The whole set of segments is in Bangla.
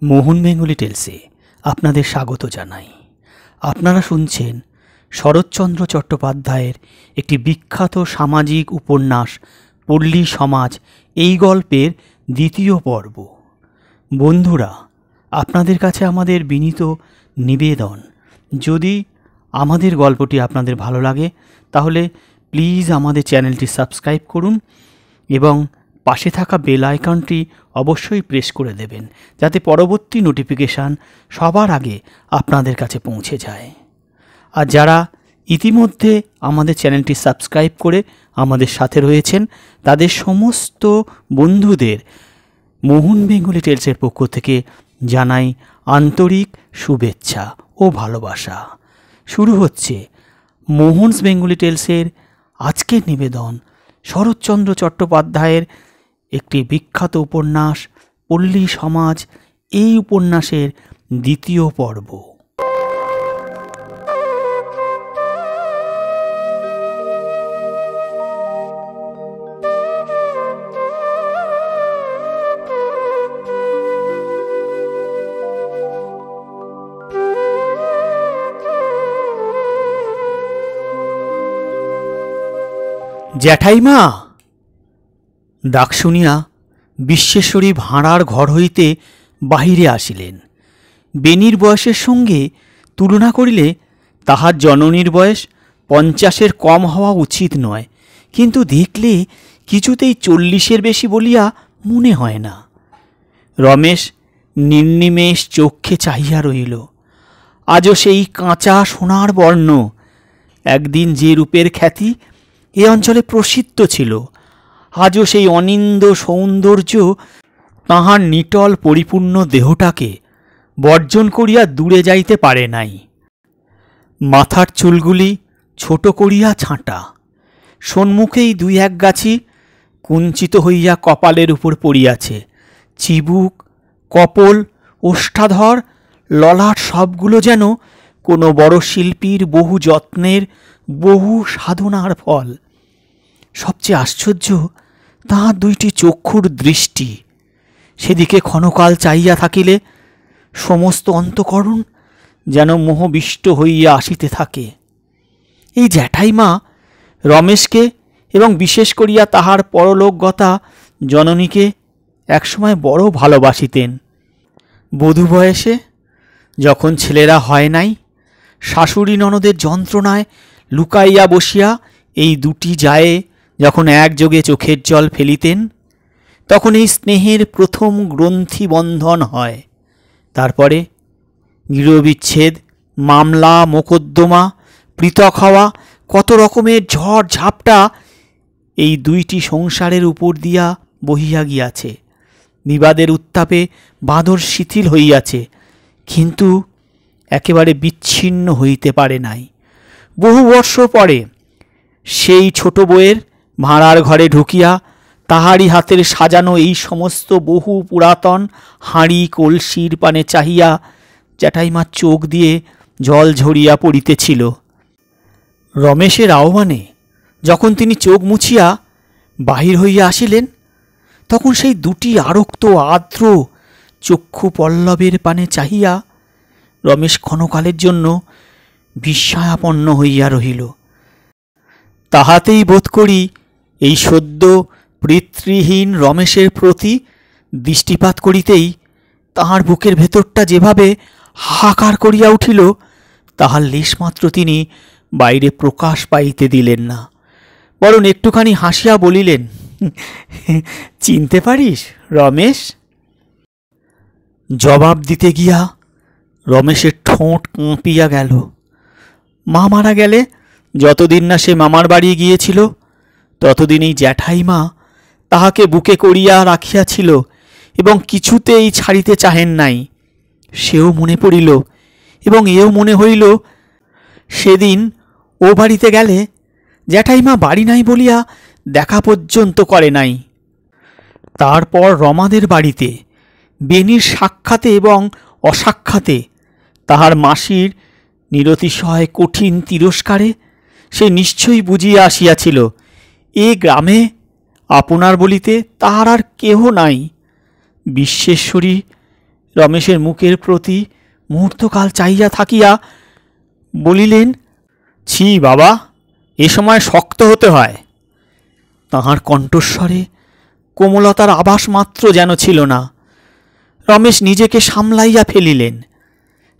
মোহন বেঙ্গলি টেলসে আপনাদের স্বাগত জানাই। আপনারা শুনছেন শরৎচন্দ্র চট্টোপাধ্যায়ের একটি বিখ্যাত সামাজিক উপন্যাস পল্লী সমাজ, এই গল্পের দ্বিতীয় পর্ব। বন্ধুরা, আপনাদের কাছে আমাদের বিনীত নিবেদন, যদি আমাদের গল্পটি আপনাদের ভালো লাগে তাহলে প্লিজ আমাদের চ্যানেলটি সাবস্ক্রাইব করুন এবং পাশে থাকা বেল আইকনটি অবশ্যই প্রেস করে দেবেন, যাতে পরবর্তী নোটিফিকেশান সবার আগে আপনাদের কাছে পৌঁছে যায়। আর যারা ইতিমধ্যে আমাদের চ্যানেলটি সাবস্ক্রাইব করে আমাদের সাথে রয়েছেন, তাদের সমস্ত বন্ধুদের মোহন বেঙ্গলি টেলসের পক্ষ থেকে জানাই আন্তরিক শুভেচ্ছা ও ভালোবাসা। শুরু হচ্ছে মোহনস বেঙ্গলি টেলসের আজকের নিবেদন, শরৎচন্দ্র চট্টোপাধ্যায়ের একটি বিখ্যাত উপন্যাস পল্লী সমাজ, এই উপন্যাসের দ্বিতীয় পর্ব। জ্যাঠাইমা! ডাক শুনিয়া বিশ্বেশ্বরী ভাঁড়ার ঘর হইতে বাহিরে আসিলেন। বেনির বয়সের সঙ্গে তুলনা করিলে তাহার জননীর বয়স 50-এর কম হওয়া উচিত নয়, কিন্তু দেখলে কিছুতেই 40-এর বেশি বলিয়া মনে হয় না। রমেশ নির্নিমেষ চক্ষে চাহিয়া রহিল। আজও সেই কাঁচা সোনার বর্ণ। একদিন যে রূপের খ্যাতি এ অঞ্চলে প্রসিদ্ধ ছিল, আজও সেই অনিন্দ সৌন্দর্য তাহার নিটল পরিপূর্ণ দেহটাকে বর্জন করিয়া দূরে যাইতে পারে নাই। মাথার চুলগুলি ছোট করিয়া ছাঁটা, সম্মুখেই 2-1 গাছি কুঞ্চিত হইয়া কপালের উপর পড়িয়াছে। চিবুক, কপোল, ওষ্ঠাধর, ললাট সবগুলো যেন কোনো বড় শিল্পীর বহু যত্নের, বহু সাধনার ফল। সবচেয়ে আশ্চর্য তাহার 2টি চক্ষুর দৃষ্টি। সেদিকে ক্ষণকাল চাহিয়া থাকিলে সমস্ত অন্তঃকরণ যেন মোহবিষ্ট হইয়া আসিতে থাকে। এই জ্যাঠাইমা রমেশকে এবং বিশেষ করিয়া তাহার পরলোকগতা জননীকে একসময় বড় ভালোবাসিতেন। বধূ বয়সে যখন ছেলেরা হয় নাই, শাশুড়ি ননদের যন্ত্রণায় লুকাইয়া বসিয়া এই 2টি জায়ে যখন একযোগে চোখের জল ফেলিতেন, তখন এই স্নেহের প্রথম গ্রন্থি বন্ধন হয়। তারপরে গৃহবিচ্ছেদ, মামলা মোকদ্দমা, পৃথক হওয়া, কত রকমের ঝড় ঝাপটা এই 2টি সংসারের উপর দিয়া বহিয়া গিয়াছে। বিবাদের উত্তাপে বাঁধর শিথিল হইয়াছে, কিন্তু একেবারে বিচ্ছিন্ন হইতে পারে নাই। বহু বর্ষ পরে সেই ছোট বউয়ের ভাঁড়ার ঘরে ঢুকিয়া তাহারই হাতের সাজানো এই সমস্ত বহু পুরাতন হাঁড়ি কলসির পানে চাহিয়া জ্যাঠাইমার চোখ দিয়ে জল ঝরিয়া পড়িতেছিল। রমেশের আহ্বানে যখন তিনি চোখ মুছিয়া বাহির হইয়া আসিলেন, তখন সেই 2টি আরক্ত আর্দ্র চক্ষু পল্লবের পানে চাহিয়া রমেশ ক্ষণকালের জন্য বিস্ময়াপন্ন হইয়া রহিল। তাহাতেই বোধ করি এই সদ্য পিতৃহীন রমেশের প্রতি দৃষ্টিপাত করিতেই তাহার বুকের ভেতরটা যেভাবে হাহাকার করিয়া উঠিল, তাহার লেশমাত্র তিনি বাইরে প্রকাশ পাইতে দিলেন না, বরং একটুখানি হাসিয়া বলিলেন, চিনতে পারিস রমেশ? জবাব দিতে গিয়া রমেশের ঠোঁট কাঁপিয়া গেল। মা মারা গেলে যতদিন না সে মামার বাড়ি গিয়েছিল, ততদিন এই জ্যাঠাইমা তাহাকে বুকে করিয়া রাখিয়াছিল এবং কিছুতেই ছাড়িতে চাহেন নাই। সেও মনে পড়িল এবং এও মনে হইল, সেদিন ও বাড়িতে গেলে জ্যাঠাইমা বাড়ি নাই বলিয়া দেখা পর্যন্ত করে নাই। তারপর রমাদের বাড়িতে বেনির সাক্ষাতে এবং অসাক্ষাতে তাহার মাসির নিরতিশয় কঠিন তিরস্কারে সে নিশ্চয়ই বুঝিয়া আসিয়াছিল, এ গ্রামে আপনার বলিতে তাহার আর কেহ নাই। বিশ্বেশ্বরী রমেশের মুখের প্রতি মুহূর্তকাল চাহিয়া থাকিয়া বলিলেন, ছি বাবা, এ সময় শক্ত হতে হয়। তাহার কণ্ঠস্বরে কোমলতার আভাস মাত্র যেন ছিল না। রমেশ নিজেকে সামলাইয়া ফেলিলেন।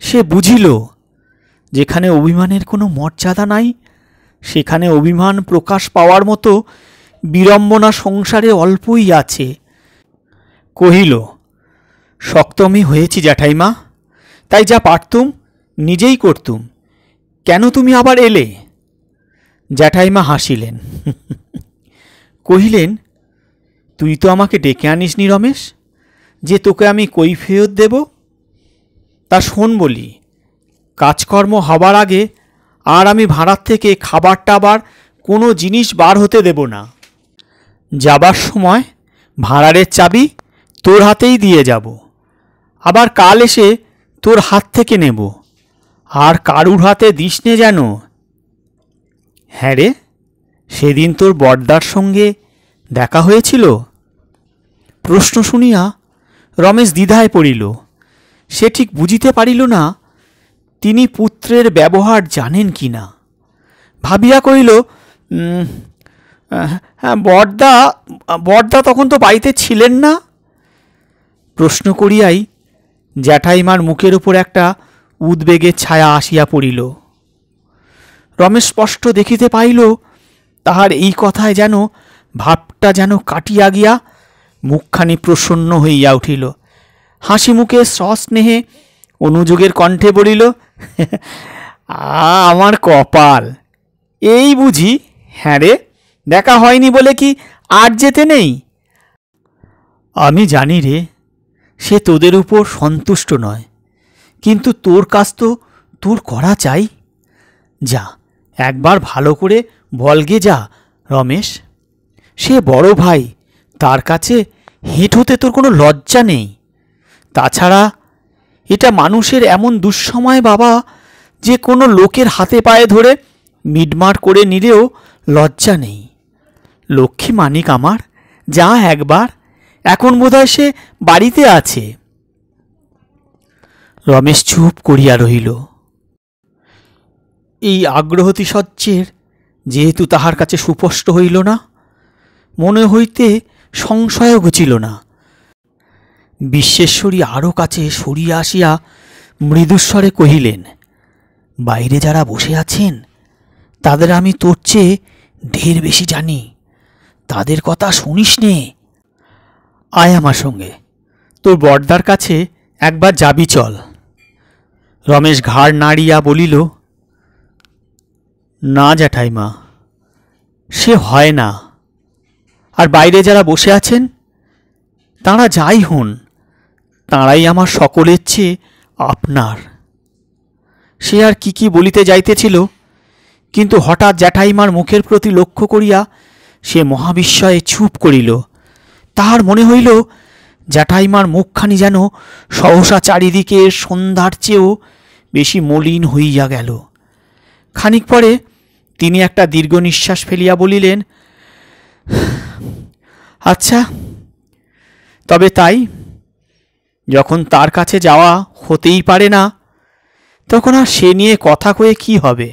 সে বুঝিল, যেখানে অভিমানের কোনো মর্যাদা নাই, সেখানে অভিমান প্রকাশ পাওয়ার মতো বিড়ম্বনা সংসারে অল্পই আছে। কহিল, শক্ত আমি হয়েছি জ্যাঠাইমা, তাই যা পারতুম নিজেই করতুম, কেন তুমি আবার এলে? জ্যাঠাইমা হাসিলেন, কহিলেন, তুই তো আমাকে ডেকে আনিসনি রমেশ, যে তোকে আমি কৈফিয়ত দেব। তা শোন বলি, কাজকর্ম হবার আগে আর আমি ভাড়ার থেকে খাবার টাবার কোনো জিনিস বার হতে দেব না। যাবার সময় ভাড়ারের চাবি তোর হাতেই দিয়ে যাব, আবার কাল এসে তোর হাত থেকে নেব, আর কারুর হাতে দিস নে যেন। হ্যাঁ রে, সেদিন তোর বড়দার সঙ্গে দেখা হয়েছিল? প্রশ্ন শুনিয়া রমেশ দ্বিধায় পড়িল। সে ঠিক বুঝিতে পারিল না তিনি পুত্রের ব্যবহার জানেন কি না। ভাবিয়া কহিল, হ্যাঁ, বড়দা তখন তো বাড়িতে ছিলেন না। প্রশ্ন করিয়াই জ্যাঠাইমার মুখের উপর একটা উদ্বেগের ছায়া আসিয়া পড়িল। রমেশ স্পষ্ট দেখিতে পাইল, তাহার এই কথায় যেন ভাবটা যেন কাটিয়া গিয়া মুখখানি প্রসন্ন হইয়া উঠিল। হাসি মুখে সস্নেহে অনুযোগের কণ্ঠে বলিল, আমার কপাল, এই বুঝি? হ্যাঁ রে, দেখা হয়নি বলে কি আর যেতে নেই? আমি জানি রে, সে তোদের উপর সন্তুষ্ট নয়, কিন্তু তোর কাজ তো তোর করা চাই। যা, একবার ভালো করে বলগে যা রমেশ। সে বড় ভাই, তার কাছে হেঁট হতে তোর কোনো লজ্জা নেই। তাছাড়া এটা মানুষের এমন দুঃসময় বাবা, যে কোনো লোকের হাতে পায়ে ধরে মিটমাট করে নিলেও লজ্জা নেই। লক্ষ্মী মানিক আমার, যা একবার, এখন বোধহয় সে বাড়িতে আছে। রমেশ চুপ করিয়া রহিল। এই আগ্রহতিশয্যের যেহেতু তাহার কাছে সুস্পষ্ট হইল না, মনে হইতে সংশয়ও ঘুচিল না। বিশ্বেশ্বরী আরও কাছে সরিয়া আসিয়া মৃদুস্বরে কহিলেন, বাইরে যারা বসে আছেন তাদের আমি তোর চেয়ে ঢের বেশি জানি, তাদের কথা শুনিস নে। আয় আমার সঙ্গে, তোর বড়দার কাছে একবার যাবি চল। রমেশ ঘাড় নাড়িয়া বলিল, না জ্যাঠাইমা, সে হয় না। আর বাইরে যারা বসে আছেন তাঁরা যাই হন, তাঁরাই আমার সকলের চেয়ে আপনার। সে আর কি কি বলিতে যাইতেছিল, কিন্তু হঠাৎ জ্যাঠাইমার মুখের প্রতি লক্ষ্য করিয়া সে মহাবিস্ময়ে চুপ করিল। তাহার মনে হইল জ্যাঠাইমার মুখখানি যেন সহসা চারিদিকের সন্ধ্যার চেয়েও বেশি মলিন হইয়া গেল। খানিক পরে তিনি একটা দীর্ঘ নিঃশ্বাস ফেলিয়া বলিলেন, আচ্ছা, তবে তাই। যখন তার কাছে যাওয়া হতেই পারে না, তখন আর সে নিয়ে কথা কয়ে কি হবে?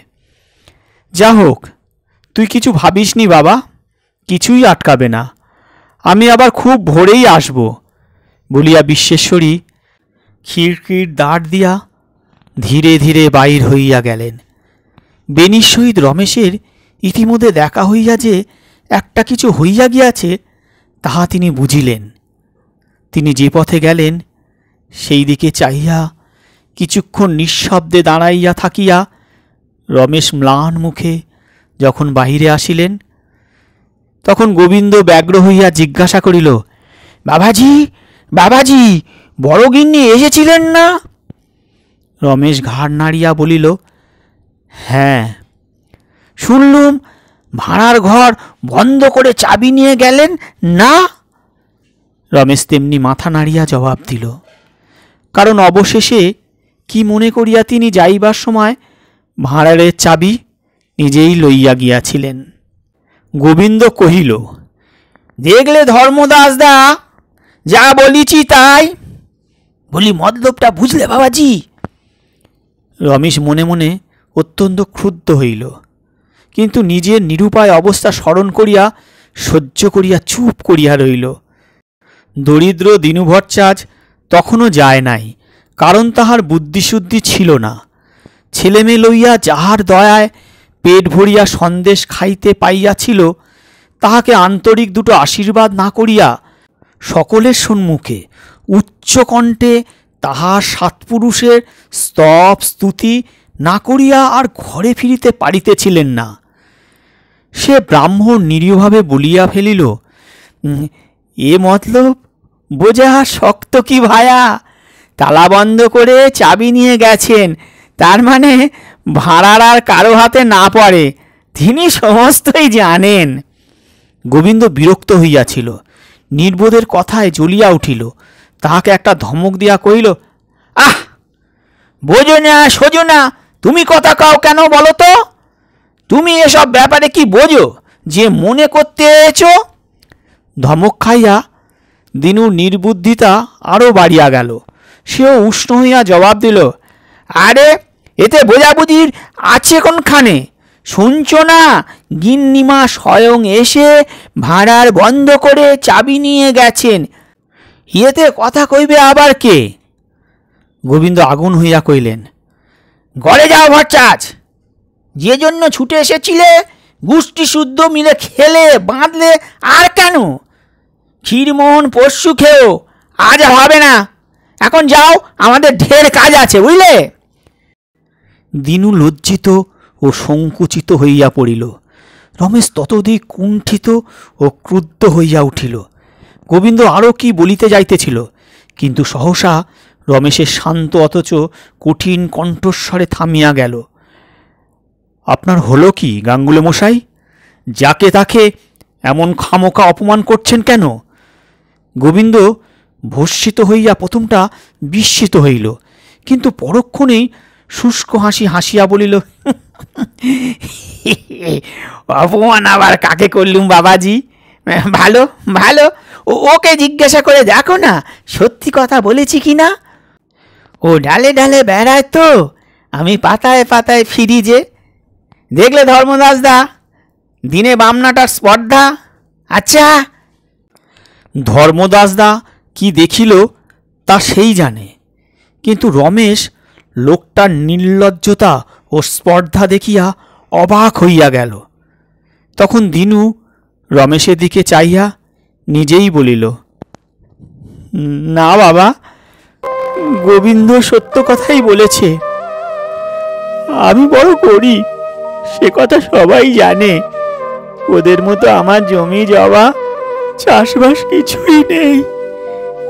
যা হোক, তুই কিছু ভাবিসনি বাবা, কিছুই আটকাবে না। আমি আবার খুব ভোরেই আসব বলিয়া বিশ্বেশ্বরী খিড়কির দ্বার দিয়া ধীরে ধীরে বাহির হইয়া গেলেন। বেনির সহিত রমেশের ইতিমধ্যে দেখা হইয়া যে একটা কিছু হইয়া গিয়াছে তাহা তিনি বুঝিলেন। তিনি যে পথে গেলেন সেই দিকে চাহিয়া কিছুক্ষণ নিঃশব্দে দাঁড়াইয়া থাকিয়া রমেশ ম্লান মুখে যখন বাহিরে আসিলেন, তখন গোবিন্দ ব্যগ্র হইয়া জিজ্ঞাসা করিল, বাবাজি, বাবাজি, বড়গিন্নি এসেছিলেন না? রমেশ ঘাড় নাড়িয়া বলিল, হ্যাঁ। শুনলুম ভাড়ার ঘর বন্ধ করে চাবি নিয়ে গেলেন না? রমেশ তেমনি মাথা নাড়িয়া জবাব দিল, কারণ অবশেষে কি মনে করিয়া তিনি যাইবার সময় ভাঁড়ারের চাবি নিজেই লইয়া গিয়াছিলেন। গোবিন্দ কহিল, দেখলে ধর্মদাসদা, যা বলিছি তাই। বলি মতলবটা বুঝলে বাবাজি? রমেশ মনে মনে অত্যন্ত ক্রুদ্ধ হইল, কিন্তু নিজের নিরুপায় অবস্থা স্মরণ করিয়া সহ্য করিয়া চুপ করিয়া রইল। দরিদ্র দীনু ভট্টাচার্য তখনও যায় নাই, কারণ তাহার বুদ্ধিশুদ্ধি ছিল না। ছেলেমেয়ে লইয়া যাহার দয়ায় পেট ভরিয়া সন্দেশ খাইতে পাইয়াছিল, তাহাকে আন্তরিক দুটো আশীর্বাদ না করিয়া সকলের সম্মুখে উচ্চকণ্ঠে তাহার সাতপুরুষের স্তব স্তুতি না করিয়া আর ঘরে ফিরিতে পারিতেছিলেন না। সে ব্রাহ্মণ নিরীহভাবে বলিয়া ফেলিল, এ মতলব বোঝা শক্ত কি ভায়া? তালা বন্ধ করে চাবি নিয়ে গেছেন, তার মানে ভাড়ার আর কারো হাতে না পড়ে, তিনি সমস্তই জানেন। গোবিন্দ বিরক্ত হইয়াছিল, নির্বোধের কথায় জ্বলিয়া উঠিল। তাহাকে একটা ধমক দিয়া কহিল, আহ, বোঝো না সোজো না, তুমি কথা কাও কেন বলো তো? তুমি এসব ব্যাপারে কি বোঝো যে মনে করতে এসো? ধমক খাইয়া দিনুর নির্বুদ্ধিতা আরও বাড়িয়া গেল। সেও উষ্ণ হইয়া জবাব দিল, আরে এতে বোঝাবুঝির আছে কোনখানে? শুনছ না, গিন্নিমা স্বয়ং এসে ভাড়ার বন্ধ করে চাবি নিয়ে গেছেন, ইয়েতে কথা কইবে আবার কে? গোবিন্দ আগুন হইয়া কইলেন, ঘরে যাও ভট্টাচার্য, যে জন্য ছুটে এসেছিলে গোষ্ঠী শুদ্ধ মিলে খেলে বাঁধলে, আর কেন? ক্ষীরমোহন পরশু খেও, আজ হবে না। এখন যাও, আমাদের ঢের কাজ আছে, বুঝলে? দিনু লজ্জিত ও সংকুচিত হইয়া পড়িল। রমেশ ততোধিক কুণ্ঠিত ও ক্রুদ্ধ হইয়া উঠিল। গোবিন্দ আরও কি বলিতে যাইতেছিল, কিন্তু সহসা রমেশের শান্ত অথচ কঠিন কণ্ঠস্বরে থামিয়া গেল। আপনার হলো কি গাঙ্গুলে মশাই? যাকে তাকে এমন খামোকা অপমান করছেন কেন? গোবিন্দ ভর্ষিত হইয়া প্রথমটা বিস্মিত হইল, কিন্তু পরক্ষণেই শুষ্ক হাসি হাসিয়া বলিল, অপমান আবার কাকে করলুম বাবাজি? ভালো ভালো, ওকে জিজ্ঞাসা করে দেখো না সত্যি কথা বলেছি কি না। ও ডালে ডালে বেড়ায় তো, আমি পাতায় পাতায় ফিরি যে। দেখলে ধর্মদাসদা, দিনে বামনাটার স্পর্ধা। আচ্ছা, ধর্মদাসদা কি দেখিল তা সেই জানে, কিন্তু রমেশ লোকটার নির্লজ্জতা ও স্পর্ধা দেখিয়া অবাক হইয়া গেল। তখন দিনু রমেশের দিকে চাইয়া নিজেই বলিল, না বাবা, গোবিন্দ সত্য কথাই বলেছে। আমি বড় গরিব, সে কথা সবাই জানে। ওদের মতো আমার জমি জমা চাষবাস কিছুই নেই।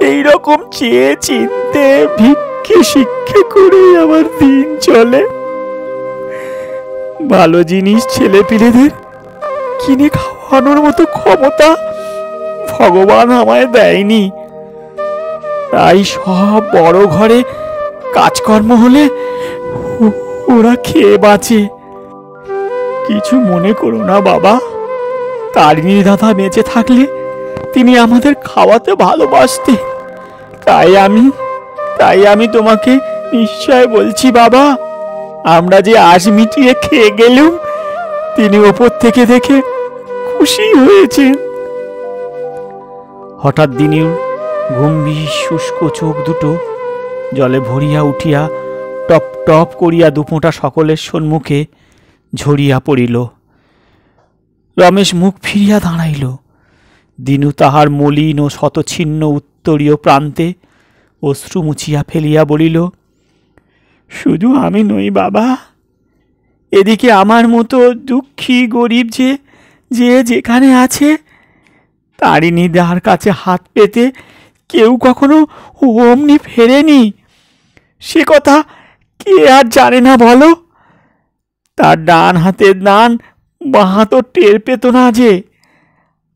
এই রকম চেয়ে চিনতে ভিক্ষে শিক্ষে করেই আমার দিন চলে। ভালো জিনিস ছেলে পিলেদের কিনে খাওয়ানোর মতো ক্ষমতা ভগবান আমায় দেয়নি। তাই সব বড় ঘরে কাজকর্ম হলে ওরা খেয়ে বাঁচে। কিছু মনে করো না বাবা, তারিণী দাদা বেঁচে থাকলে তিনি আমাদের খাওয়াতে ভালোবাসতেন। তাই আমি তোমাকে নিশ্চয় বলছি বাবা, আমরা যে আজ মিটিয়ে খেয়ে গেলুম, তিনি ওপর থেকে দেখে খুশি হয়েছেন। হঠাৎ দিনুর গম্ভীর শুষ্ক চোখ দুটো জলে ভরিয়া উঠিয়া টপ টপ করিয়া দুফোঁটা সকলের সম্মুখে ঝরিয়া পড়িল। রমেশ মুখ ফিরিয়া দাঁড়াইল। দিনু তাহার মলিন ও শতছিন্ন উত্তরীয় প্রান্তে অশ্রু মুছিয়া ফেলিয়া বলিল, শুধু আমি নই বাবা, এদিকে আমার মতো দুঃখী গরিব যে যেখানে আছে, তারিণী দার কাছে হাত পেতে কেউ কখনো অমনি ফেরেনি। সে কথা কে আর জানে না বলো? তার ডান হাতের দান বাঁ হাতও টের পেত না যে।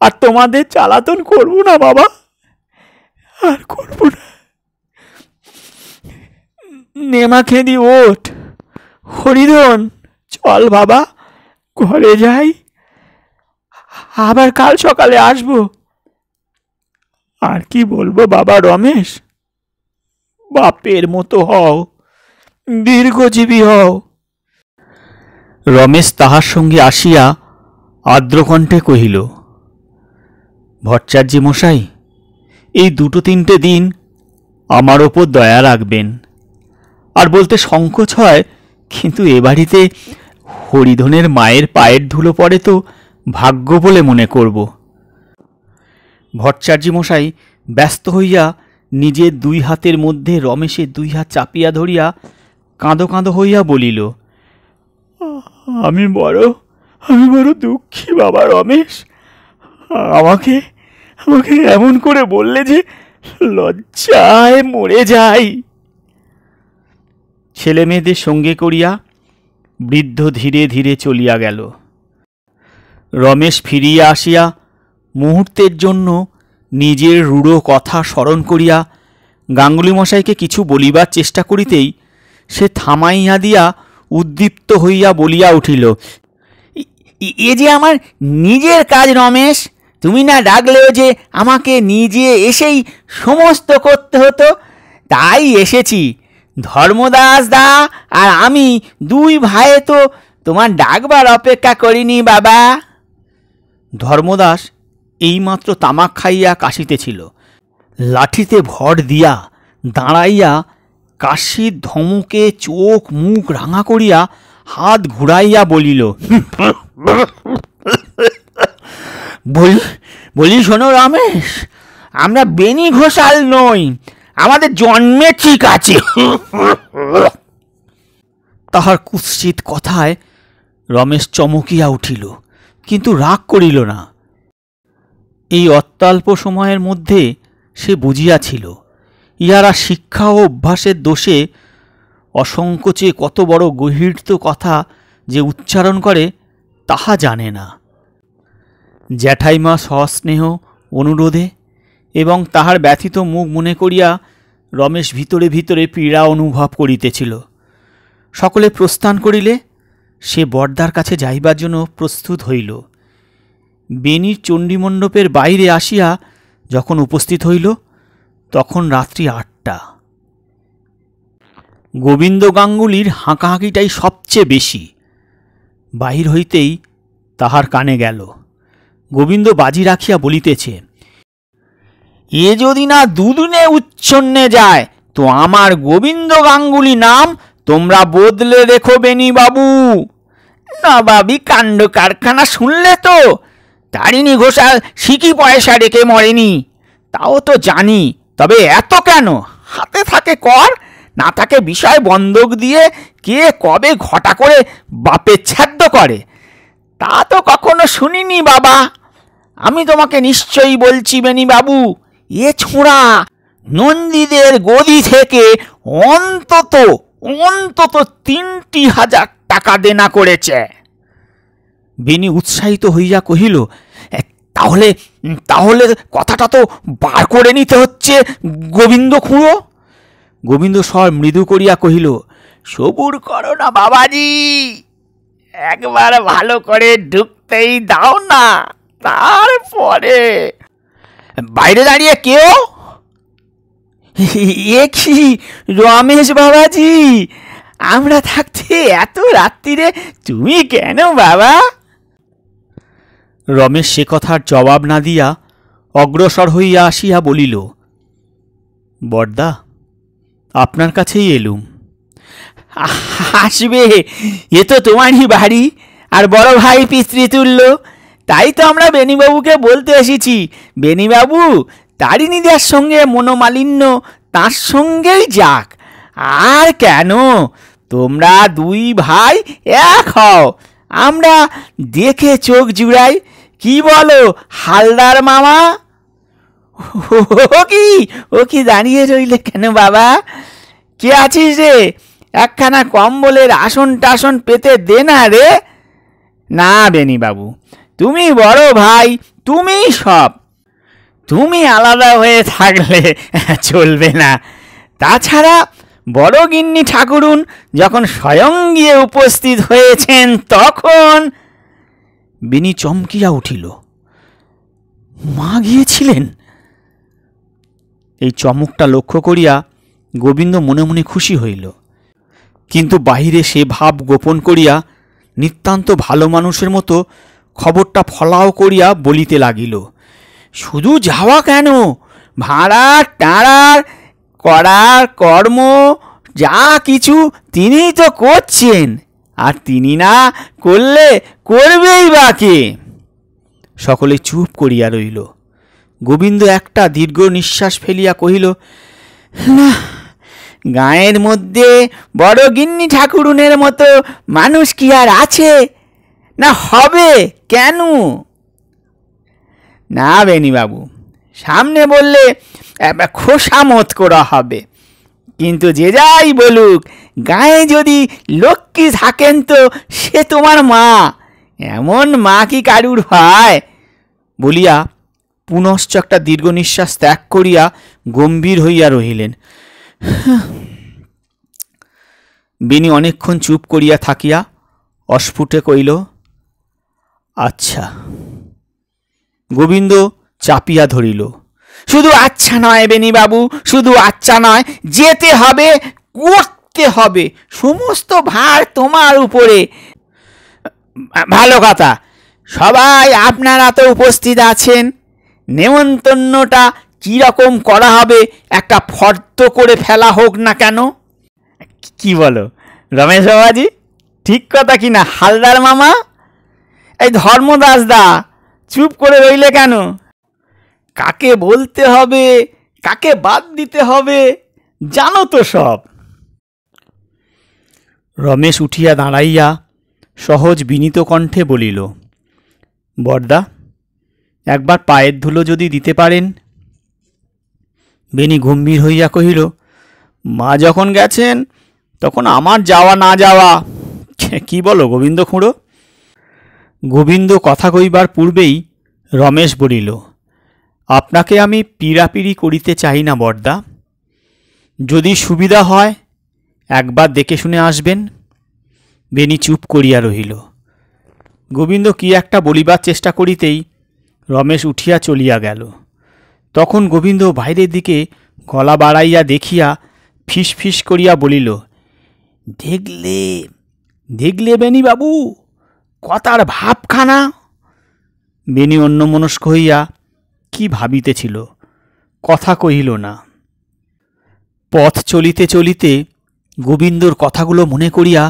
আর তোমাদের জ্বালাতন করবো না বাবা, আর করবো না। নেমা খেদি ওঠ, হরিধন চল বাবা, ঘরে যাই, আবার কাল সকালে আসবো। আর কি বলবো বাবা রমেশ, বাপের মতো হও, দীর্ঘজীবী হও। রমেশ তাহার সঙ্গে আসিয়া আর্দ্রকণ্ঠে কহিল, ভট্টাচার্য মশাই, এই 2-3 দিন আমার ওপর দয়া রাখবেন। আর বলতে সংকোচ হয়, কিন্তু এ বাড়িতে হরিধনের মায়ের পায়ের ধুলো পড়ে তো ভাগ্য বলে মনে করব। ভট্টাচার্য মশাই ব্যস্ত হইয়া নিজের 2 হাতের মধ্যে রমেশের 2 হাত চাপিয়া ধরিয়া কাঁদো কাঁদো হইয়া বলিল, আমি বড় দুঃখী বাবা রমেশ। আমাকে আমাকে এমন করে বললে যে লজ্জায় মরে যাই। ছেলে মেয়েদের সঙ্গে করিয়া বৃদ্ধ ধীরে ধীরে চলিয়া গেল। রমেশ ফিরিয়া আসিয়া মুহূর্তের জন্য নিজের রূঢ় কথা স্মরণ করিয়া গাঙ্গুলি মশাইকে কিছু বলিবার চেষ্টা করিতেই সে থামাইয়া দিয়া উদ্দীপ্ত হইয়া বলিয়া উঠিল, এ যে আমার নিজের কাজ রমেশ, তুমি না ডাকলেও যে আমাকে নিজে এসেই সমস্ত করতে হতো, তাই এসেছি। ধর্মদাস দা আর আমি 2 ভাই তো তোমার ডাকবার অপেক্ষা করিনি বাবা। ধর্মদাস এইমাত্র তামাক খাইয়া কাশিতেছিল। লাঠিতে ভর দিয়া দাঁড়াইয়া কাশির ধমকে চোখ মুখ রাঙা করিয়া হাত ঘুরাইয়া বলিল, বলি শোনো রমেশ, আমরা বেনি ঘোষাল নই, আমাদের জন্মে ঠিক আছে। তাহার কুৎসিত কথায় রমেশ চমকিয়া উঠিল, কিন্তু রাগ করিল না। এই অত্যল্প সময়ের মধ্যে সে বুঝিয়াছিল ইহারা শিক্ষা ও অভ্যাসের দোষে অসংকোচে কত বড় গহীর্ত কথা যে উচ্চারণ করে তাহা জানে না। জ্যাঠাইমা সস্নেহ অনুরোধে এবং তাহার ব্যথিত মুখ মনে করিয়া রমেশ ভিতরে ভিতরে পীড়া অনুভব করিতেছিল। সকলে প্রস্থান করিলে সে বরদার কাছে যাইবার জন্য প্রস্তুত হইল। বেনির চণ্ডীমণ্ডপের বাইরে আসিয়া যখন উপস্থিত হইল, তখন রাত্রি 8টা। গোবিন্দ গাঙ্গুলির হাঁকাহাঁকিটাই সবচেয়ে বেশি। বাহির হইতেই তাহার কানে গেল, গোবিন্দ বাজি রাখিয়া বলিতেছে, এ যদি না 2 দিনে উচ্ছন্নে যায় তো আমার গোবিন্দ গাঙ্গুলি নাম তোমরা বদলে রেখো বেনি বাবু। নবাবি কাণ্ড কারখানা শুনলে তো? তারিণী ঘোষাল সিকি পয়সা রেখে মরেনি, তাও তো জানি, তবে এত কেন? হাতে থাকে কর, না থাকে বিষয় বন্ধক দিয়ে কে কবে ঘটা করে বাপের ছাদ্য করে, তা তো কখনো শুনিনি বাবা। আমি তোমাকে নিশ্চয়ই বলছি বেনি বাবু, এ ছোঁড়া নন্দীদের গদি থেকে অন্তত 3,000 টাকা দেনা করেছে। বেনি উৎসাহিত হইয়া কহিল, তাহলে তাহলে কথাটা তো বার করে নিতে হচ্ছে গোবিন্দ খুঁড়ো। গোবিন্দ স্বর মৃদু করিয়া কহিল, সবুর করো না বাবাজি, একবার ভালো করে ঢুকতেই দাও না, তারপরে। বাইরে দাঁড়িয়ে কেউ? এ কি রমেশ বাবাজি, আমরা থাকতে এত রাত্রিরে তুমি কেন বাবা? রমেশ সে কথার জবাব না দিয়া অগ্রসর হইয়া আসিয়া বলিল, বরদা, আপনার কাছেই এলুম। আসবে, এ তো তোমারই বাড়ি আর বড় ভাই পিতৃতুল্য, তাই তো আমরা বেনিবাবুকে বলতে এসেছি, বেনিবাবু তারিণীদের সঙ্গে মনোমালিন্য তার সঙ্গেই যাক। আর কেন, তোমরা 2 ভাই এক হও, আমরা দেখে চোখ জুড়াই। কি বলো হালদার মামা? ও কি দাঁড়িয়ে রইলে কেন বাবা? কে আছিস রে? একখানা কম্বলের আসন টাসন পেতে দে না রে। না বেনিবাবু, তুমি বড় ভাই, তুমি সব, তুমি আলাদা হয়ে থাকলে চলবে না। তাছাড়া বড় গিন্নি ঠাকুরুন যখন স্বয়ং গিয়ে উপস্থিত হয়েছেন তখন। বেনি চমকিয়া উঠিল, মা গিয়েছিলেন? এই চমকটা লক্ষ্য করিয়া গোবিন্দ মনে মনে খুশি হইল, কিন্তু বাহিরে সে ভাব গোপন করিয়া নিতান্ত ভালো মানুষের মতো খবরটা ফলাও করিয়া বলিতে লাগিল, শুধু যাওয়া কেন, ভাড়া টাড়ার করার কর্ম যা কিছু তিনি তো করছেন, আর তিনি না করলে করবেই বা কে? সকলে চুপ করিয়া রইল। গোবিন্দ একটা দীর্ঘ নিঃশ্বাস ফেলিয়া কহিল, না, গাঁয়ের মধ্যে বড় গিন্নি ঠাকুরুনের মতো মানুষ কি আর আছে? না হবে কেন? না বেণীবাবু, সামনে বললে খোসামত করা হবে, কিন্তু যে যাই বলুক, গায়ে যদি লক্ষ্মী থাকেন তো সে তোমার মা, এমন মা কি কারুর হয়? বলিয়া পুনশ্চ একটা দীর্ঘ নিঃশ্বাস ত্যাগ করিয়া গম্ভীর হইয়া রহিলেন। বেণী অনেকক্ষণ চুপ করিয়া থাকিয়া অস্ফুটে কইল, আচ্ছা। গোবিন্দ চাপিয়া ধরিল, শুধু আচ্ছা নয় বেণীবাবু, শুধু আচ্ছা নয়, যেতে হবে, করতে হবে, সমস্ত ভার তোমার উপরে। ভালো কথা, সবাই আপনারা তো উপস্থিত আছেন, নেমন্তন্নটা কীরকম করা হবে একটা ফর্দ করে ফেলা হোক না কেন? কি বলো রমেশ বাবাজি, ঠিক কথা কি না হালদার মামা? এই ধর্মদাস দা, চুপ করে রইলে কেন? কাকে বলতে হবে, কাকে বাদ দিতে হবে, জানো তো সব। রমেশ উঠিয়া দাঁড়াইয়া সহজ বিনীত কণ্ঠে বলিল, বরদা, একবার পায়ের ধুলো যদি দিতে পারেন। বেণী গম্ভীর হইয়া কহিল, মা যখন গেছেন তখন আমার যাওয়া না যাওয়া। কি বলো গোবিন্দ খুঁড়ো? গোবিন্দ কথা কইবার পূর্বেই রমেশ বলিল, আপনাকে আমি পীড়াপিড়ি করিতে চাই না বরদা, যদি সুবিধা হয় একবার দেখে শুনে আসবেন। বেণী চুপ করিয়া রহিল। গোবিন্দ কি একটা বলিবার চেষ্টা করিতেই রমেশ উঠিয়া চলিয়া গেল। তখন গোবিন্দ বাইরের দিকে গলা বাড়াইয়া দেখিয়া ফিস ফিস করিয়া বলিল, দেখলে দেখলে বেণীবাবু, কথার ভাবখানা। বেণী অন্যমনস্ক হইয়া কি ভাবিতেছিল, কথা কহিল না। পথ চলিতে চলিতে গোবিন্দর কথাগুলো মনে করিয়া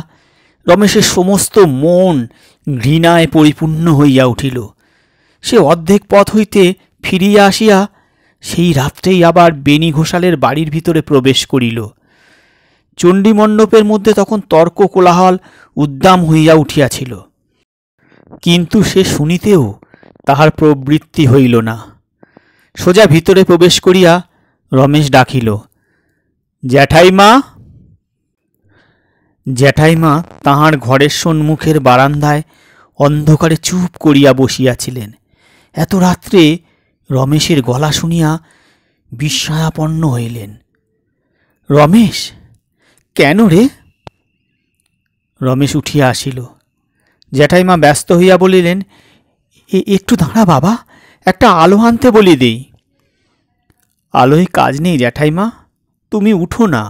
রমেশের সমস্ত মন ঘৃণায় পরিপূর্ণ হইয়া উঠিল। সে অর্ধেক পথ হইতে ফিরিয়া আসিয়া সেই রাত্রেই আবার বেণী ঘোষালের বাড়ির ভিতরে প্রবেশ করিল। চণ্ডীমণ্ডপের মধ্যে তখন তর্ক কোলাহল উদ্দাম হইয়া উঠিয়াছিল, কিন্তু সে শুনিতেও তাহার প্রবৃত্তি হইল না। সোজা ভিতরে প্রবেশ করিয়া রমেশ ডাকিল, জ্যাঠাইমা। জ্যাঠাইমা তাহার ঘরের সম্মুখের বারান্দায় অন্ধকারে চুপ করিয়া বসিয়াছিলেন। এত রাত্রে রমেশের গলা শুনিয়া বিস্ময়াপন্ন হইলেন। রমেশ, কেন রে? রমেশ উঠিয়া আসিল। জ্যাঠাইমা ব্যস্ত হইয়া বলিলেন, একটু দাঁড়া বাবা, একটা আলো আনতে বলি দেই। আলোয় কাজ নেই জ্যাঠাইমা, তুমি উঠো না,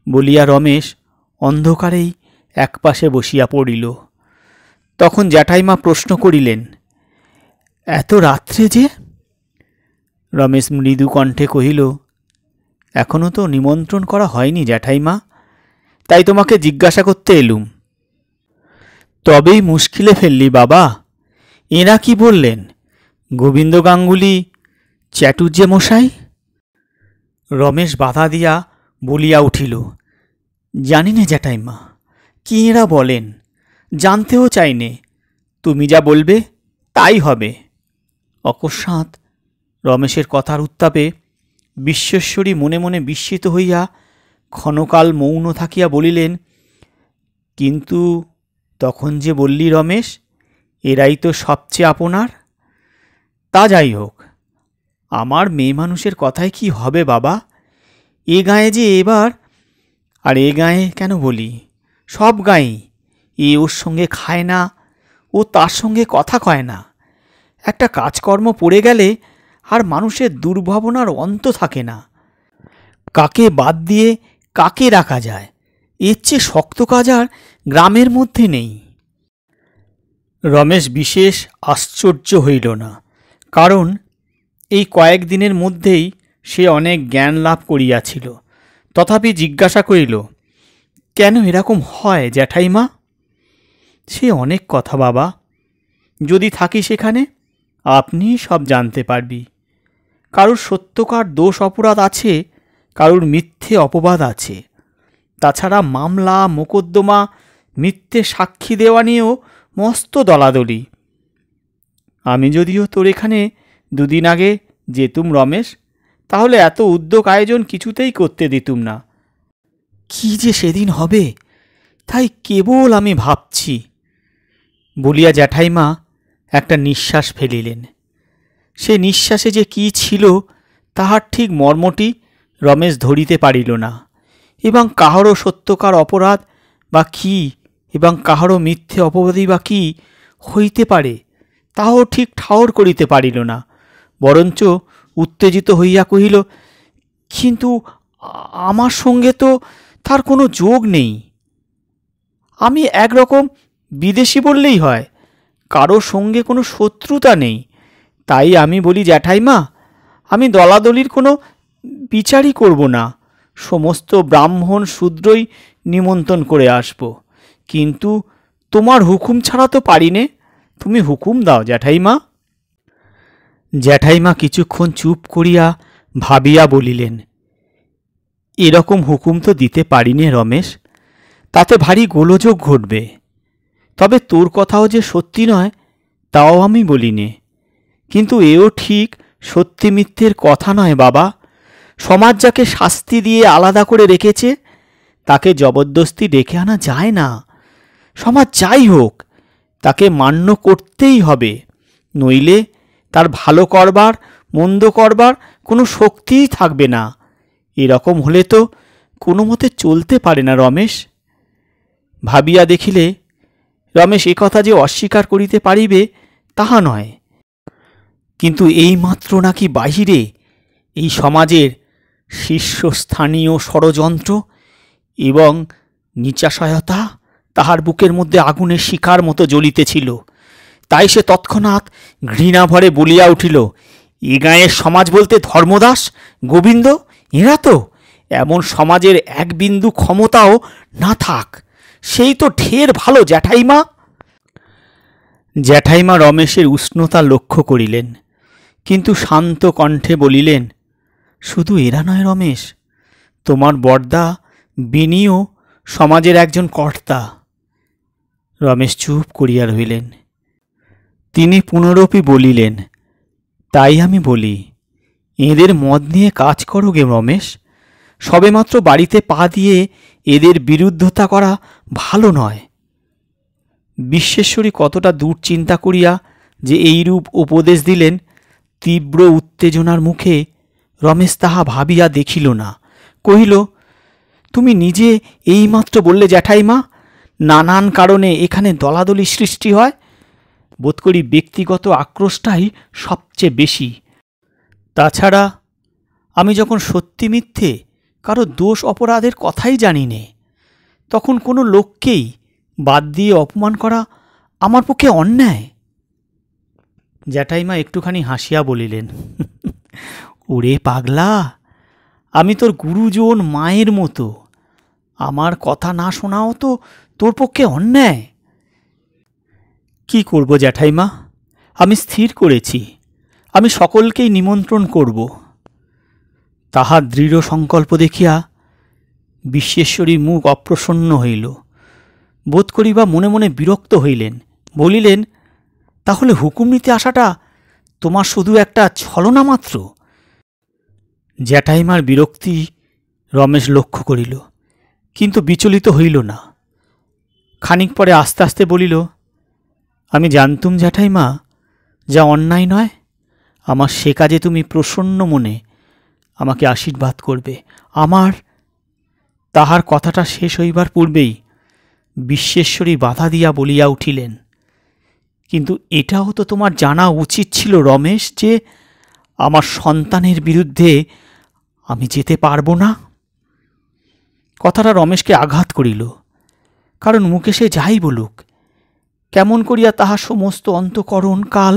বলিয়া রমেশ অন্ধকারেই একপাশে বসিয়া পড়িল। তখন জ্যাঠাইমা প্রশ্ন করিলেন, এত রাত্রে যে? রমেশ মৃদু কণ্ঠে কহিল, এখনো তো নিমন্ত্রণ করা হয়নি জ্যাঠাইমা, তাই তোমাকে জিজ্ঞাসা করতে এলুম। তবেই মুশকিলে ফেললি বাবা। এঁরা কি বললেন? গোবিন্দ গাঙ্গুলি চ্যাটুর্যে মশাই? রমেশ বাধা দিয়া বলিয়া উঠিল, জানি নে জ্যাঠাইমা, কি এঁরা বলেন, জানতেও চাইনে, তুমি যা বলবে তাই হবে। অকস্মাৎ রমেশের কথার উত্তাপে বিশ্বেশ্বরী মনে মনে বিস্মিত হইয়া ক্ষণকাল মৌন থাকিয়া বলিলেন, কিন্তু তখন যে বললি রমেশ, এরাই তো সবচেয়ে আপনার। তা যাই হোক, আমার মেয়ে মানুষের কথায় কি হবে বাবা? এ গায়ে যে এবার, আর এ গায়ে কেন বলি, সব গায়েই এ ওর সঙ্গে খায় না, ও তার সঙ্গে কথা কয় না। একটা কাজকর্ম পড়ে গেলে আর মানুষের দুর্ভাবনার অন্ত থাকে না। কাকে বাদ দিয়ে কাকে রাখা যায়, এর চেয়ে শক্ত কাজ আর গ্রামের মধ্যে নেই। রমেশ বিশেষ আশ্চর্য হইল না, কারণ এই কয়েকদিনের মধ্যেই সে অনেক জ্ঞান লাভ করিয়াছিল। তথাপি জিজ্ঞাসা করিল, কেন এরকম হয় জ্যাঠাইমা? সে অনেক কথা বাবা, যদি থাকি সেখানে আপনি সব জানতে পারবি। কারুর সত্যকার দোষ অপরাধ আছে, কারুর মিথ্যে অপবাদ আছে। তাছাড়া মামলা মোকদ্দমা, মিথ্যে সাক্ষী দেওয়া নিয়েও মস্ত দলাদলি। আমি যদিও তোর এখানে দুদিন আগে যেতুম রমেশ, তাহলে এত উদ্যোগ আয়োজন কিছুতেই করতে দিতুম না। কি যে সেদিন হবে তাই কেবল আমি ভাবছি, বলিয়া জ্যাঠাইমা একটা নিঃশ্বাস ফেলিলেন। সে নিঃশ্বাসে যে কি ছিল তাহার ঠিক মর্মটি রমেশ ধরিতে পারিল না, এবং কাহারও সত্যকার অপরাধ বা কী এবং কাহারও মিথ্যে অপবাদী বা কী হইতে পারে তাহাও ঠিক ঠাওর করিতে পারিল না। বরঞ্চ উত্তেজিত হইয়া কহিল, কিন্তু আমার সঙ্গে তো তার কোনো যোগ নেই। আমি একরকম বিদেশি বললেই হয়, কারো সঙ্গে কোনো শত্রুতা নেই। তাই আমি বলি জ্যাঠাইমা, আমি দলাদলির কোনো বিচারই করব না, সমস্ত ব্রাহ্মণ শূদ্রই নিমন্ত্রণ করে আসব। কিন্তু তোমার হুকুম ছাড়া তো পারি নে, তুমি হুকুম দাও জ্যাঠাইমা। জ্যাঠাইমা কিছুক্ষণ চুপ করিয়া ভাবিয়া বলিলেন, এরকম হুকুম তো দিতে পারি নে রমেশ, তাতে ভারী গোলযোগ ঘটবে। তবে তোর কথাও যে সত্যি নয় তাও আমি বলি নে, কিন্তু এও ঠিক সত্যি মিথ্যের কথা নয় বাবা। সমাজ যাকে শাস্তি দিয়ে আলাদা করে রেখেছে তাকে জবরদস্তি ডেকে আনা যায় না। সমাজ যাই হোক তাকে মান্য করতেই হবে, নইলে তার ভালো করবার মন্দ করবার কোনো শক্তিই থাকবে না। এরকম হলে তো কোনো মতে চলতে পারে না রমেশ। ভাবিয়া দেখিলে রমেশ একথা যে অস্বীকার করিতে পারিবে তাহা নয়, কিন্তু এইমাত্র নাকি বাহিরে এই সমাজের শীর্ষস্থানীয় ষড়যন্ত্র এবং নিচাশয়তা তাহার বুকের মধ্যে আগুনের শিখার মতো জ্বলিতেছিল। তাই সে তৎক্ষণাৎ ঘৃণা ভরে বলিয়া উঠিল, এ গাঁয়ের সমাজ বলতে ধর্মদাস, গোবিন্দ, এরা তো, এমন সমাজের এক বিন্দু ক্ষমতাও না থাক, সেই তো ঢের ভালো জ্যাঠাইমা। জ্যাঠাইমা রমেশের উষ্ণতা লক্ষ্য করিলেন, কিন্তু শান্ত কণ্ঠে বলিলেন, শুধু এরা নয় রমেশ, তোমার বড়দা বিনিও সমাজের একজন কর্তা। রমেশ চুপ করিয়া রহিলেন। তিনি পুনরপি বলিলেন, তাই আমি বলি, এদের মদ নিয়ে কাজ করো গে রমেশ। সবেমাত্র বাড়িতে পা দিয়ে এদের বিরুদ্ধতা করা ভালো নয়। বিশ্বেশ্বরী কতটা দূর চিন্তা করিয়া যে এইরূপ উপদেশ দিলেন, তীব্র উত্তেজনার মুখে রমেশ তাহা ভাবিয়া দেখিল না। কহিল, তুমি নিজে এইমাত্র বললে জ্যাঠাইমা, নানান কারণে এখানে দলাদলি সৃষ্টি হয়। বোধ করি ব্যক্তিগত আক্রোশটাই সবচেয়ে বেশি। তাছাড়া আমি যখন সত্যি মিথ্যে কারো দোষ অপরাধের কথাই জানি নে, তখন কোনো লোককেই বাদ দিয়ে অপমান করা আমার পক্ষে অন্যায়। জ্যাঠাইমা একটুখানি হাসিয়া বলিলেন, ওরে পাগলা, আমি তোর গুরুজন মায়ের মতো, আমার কথা না শোনাও তো তোর পক্ষে অন্যায়। কি করব জ্যাঠাইমা, আমি স্থির করেছি আমি সকলকেই নিমন্ত্রণ করব। তাহার দৃঢ় সংকল্প দেখিয়া বিশ্বেশ্বরীর মুখ অপ্রসন্ন হইল। বোধ করিবা মনে মনে বিরক্ত হইলেন। বলিলেন, তাহলে হুকুম নিতে আসাটা তোমার শুধু একটা ছলনা মাত্র? জ্যাঠাইমার বিরক্তি রমেশ লক্ষ্য করিল, কিন্তু বিচলিত হইল না। খানিক পরে আস্তে আস্তে বলিল, আমি জানতুম জ্যাঠাইমা, যা অন্যায় নয়, আমার সে কাজে তুমি প্রসন্ন মনে আমাকে আশীর্বাদ করবে। আমার। তাহার কথাটা শেষ হইবার পূর্বেই বিশ্বেশ্বরী বাধা দিয়া বলিয়া উঠিলেন, কিন্তু এটাও তো তোমার জানা উচিত ছিল রমেশ, যে আমার সন্তানের বিরুদ্ধে আমি যেতে পারবো না? কথাটা রমেশকে আঘাত করিল, কারণ মুখে সে যাই বলুক, কেমন করিয়া তাহা সমস্ত অন্তঃকরণ কাল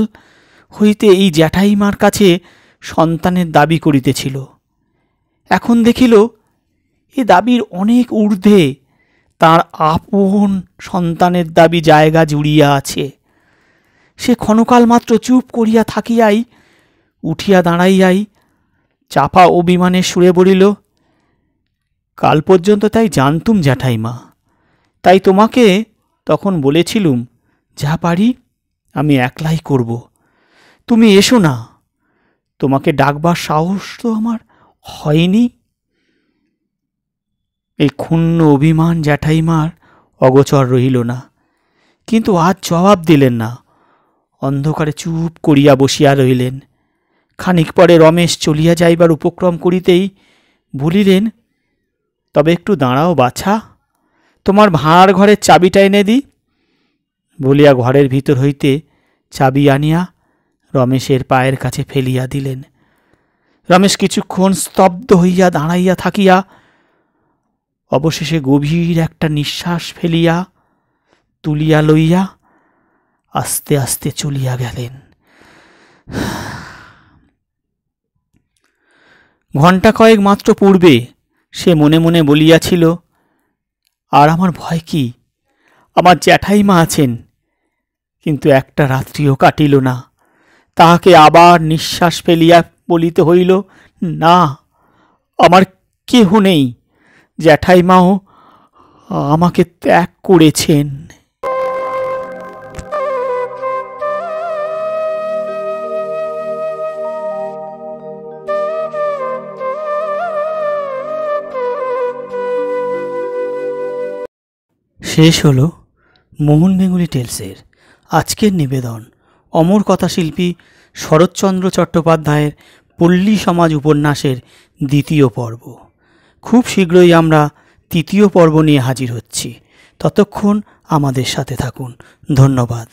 হইতে এই জ্যাঠাইমার কাছে সন্তানের দাবি করিতেছিল। এখন দেখিল এ দাবির অনেক ঊর্ধ্বে তার আপন সন্তানের দাবি জায়গা জুড়িয়া আছে। সে ক্ষণকাল মাত্র চুপ করিয়া থাকিয়াই উঠিয়া দাঁড়াইয়াই চাপা অভিমানের সুরে বলিল, কাল পর্যন্ত তাই জানতুম জ্যাঠাইমা, তাই তোমাকে তখন বলেছিলুম যা পারি আমি একলাই করব, তুমি এসো না। তোমাকে ডাকবার সাহস তো আমার হয়নি। এই ক্ষুণ্ণ অভিমান জ্যাঠাইমার অগোচর রহিল না, কিন্তু আজ জবাব দিলেন না, অন্ধকারে চুপ করিয়া বসিয়া রহিলেন। খানিক পরে রমেশ চলিয়া যাইবার উপক্রম করিতেই বলিলেন, তবে একটু দাঁড়াও বাছা, তোমার ভাঁড়ার ঘরের চাবিটা এনে দিই। বলিয়া ঘরের ভিতর হইতে চাবি আনিয়া রমেশের পায়ের কাছে ফেলিয়া দিলেন। রমেশ কিছুক্ষণ স্তব্ধ হইয়া দাঁড়াইয়া থাকিয়া অবশেষে গভীর একটা নিঃশ্বাস ফেলিয়া তুলিয়া লইয়া আস্তে আস্তে চলিয়া গেলেন। ঘণ্টা কয়েক মাত্র পূর্বে সে মনে মনে বলিয়াছিল, আর আমার ভয় কি, আমার জ্যাঠাইমা আছেন। কিন্তু একটা রাত্রিও কাটিল না, তাহাকে আবার নিঃশ্বাস ফেলিয়া বলিতে হইল, না, আমার কেহ নেই, জ্যাঠাইমাও আমাকে ত্যাগ করেছেন। শেষ হলো মোহন বেঙ্গলি টেলসের আজকের নিবেদন অমর কথাশিল্পী শরৎচন্দ্র চট্টোপাধ্যায়ের পল্লী সমাজ উপন্যাসের দ্বিতীয় পর্ব। খুব শীঘ্রই আমরা তৃতীয় পর্ব নিয়ে হাজির হচ্ছি। ততক্ষণ আমাদের সাথে থাকুন। ধন্যবাদ।